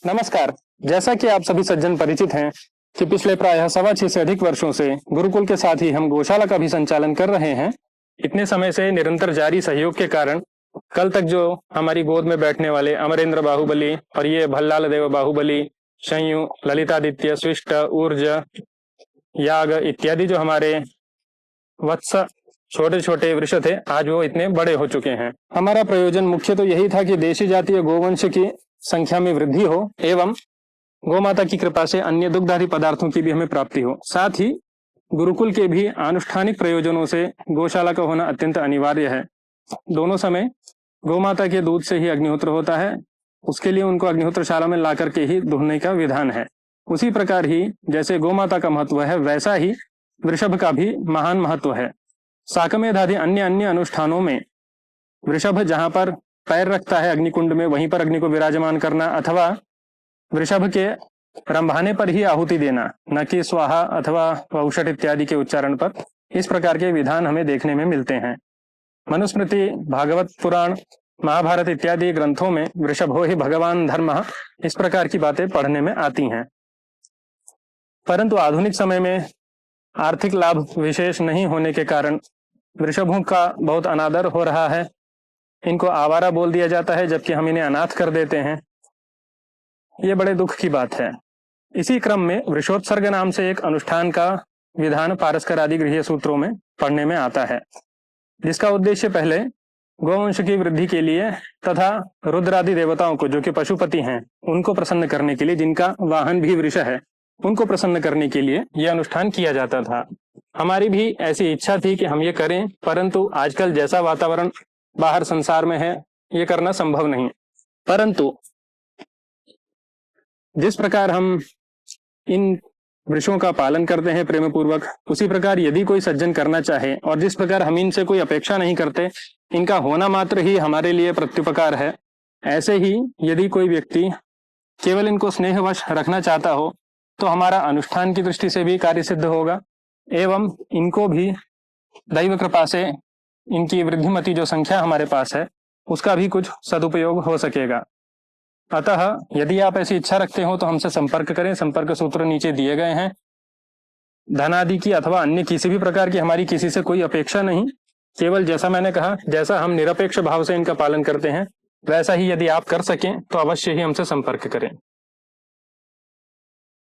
नमस्कार। जैसा कि आप सभी सज्जन परिचित हैं कि पिछले प्रायः 6.25 से अधिक वर्षों से गुरुकुल के साथ ही हम गौशाला का भी संचालन कर रहे हैं। इतने समय से निरंतर जारी सहयोग के कारण कल तक जो हमारी गोद में बैठने वाले अमरेंद्र बाहुबली और ये भल्लाल देव बाहुबली, शंयु, ललितादित्य, स्विष्ट, ऊर्ज, याग इत्यादि जो हमारे वत्स छोटे छोटे वृक्ष थे, आज वो इतने बड़े हो चुके हैं। हमारा प्रयोजन मुख्य तो यही था कि देशी जातीय गोवंश की संख्या में वृद्धि हो एवं गौमाता की कृपा से अन्य दुग्धादि पदार्थों की भी हमें प्राप्ति हो। साथ ही गुरुकुल के भी आनुष्ठानिक प्रयोजनों से गौशाला का होना अत्यंत अनिवार्य है। दोनों समय गौमाता के दूध से ही अग्निहोत्र होता है, उसके लिए उनको अग्निहोत्रशाला में ला करके ही दुहने का विधान है। उसी प्रकार ही जैसे गौमाता का महत्व है, वैसा ही वृषभ का भी महान महत्व है। साकमेध आदि अन्य अन्य अनुष्ठानों में वृषभ जहां पर पैर रखता है अग्निकुंड में, वहीं पर अग्नि को विराजमान करना अथवा वृषभ के रंभाने पर ही आहुति देना, न कि स्वाहा अथवा औषध इत्यादि के उच्चारण पर, इस प्रकार के विधान हमें देखने में मिलते हैं। मनुस्मृति, भागवत पुराण, महाभारत इत्यादि ग्रंथों में वृषभो ही भगवान धर्मः, इस प्रकार की बातें पढ़ने में आती हैं। परंतु आधुनिक समय में आर्थिक लाभ विशेष नहीं होने के कारण वृषभों का बहुत अनादर हो रहा है। इनको आवारा बोल दिया जाता है, जबकि हम इन्हें अनाथ कर देते हैं। ये बड़े दुख की बात है। इसी क्रम में वृषोत्सर्ग नाम से एक अनुष्ठान का विधान पारस्कर आदि गृह्य सूत्रों में पढ़ने में आता है, जिसका उद्देश्य पहले गौवंश की वृद्धि के लिए तथा रुद्रादि देवताओं को, जो कि पशुपति हैं, उनको प्रसन्न करने के लिए, जिनका वाहन भी वृष है, उनको प्रसन्न करने के लिए यह अनुष्ठान किया जाता था। हमारी भी ऐसी इच्छा थी कि हम ये करें, परंतु आजकल जैसा वातावरण बाहर संसार में है, ये करना संभव नहीं। परंतु जिस प्रकार हम इन वृक्षों का पालन करते हैं प्रेम पूर्वक, उसी प्रकार यदि कोई सज्जन करना चाहे, और जिस प्रकार हम इनसे कोई अपेक्षा नहीं करते, इनका होना मात्र ही हमारे लिए प्रत्युपकार है, ऐसे ही यदि कोई व्यक्ति केवल इनको स्नेहवश रखना चाहता हो तो हमारा अनुष्ठान की दृष्टि से भी कार्य सिद्ध होगा एवं इनको भी दैव कृपा से इनकी वृद्धिमती जो संख्या हमारे पास है, उसका भी कुछ सदुपयोग हो सकेगा। अतः यदि आप ऐसी इच्छा रखते हो तो हमसे संपर्क करें। संपर्क सूत्र नीचे दिए गए हैं। धन आदि की अथवा अन्य किसी भी प्रकार की हमारी किसी से कोई अपेक्षा नहीं, केवल जैसा मैंने कहा, जैसा हम निरपेक्ष भाव से इनका पालन करते हैं, वैसा ही यदि आप कर सकें तो अवश्य ही हमसे संपर्क करें।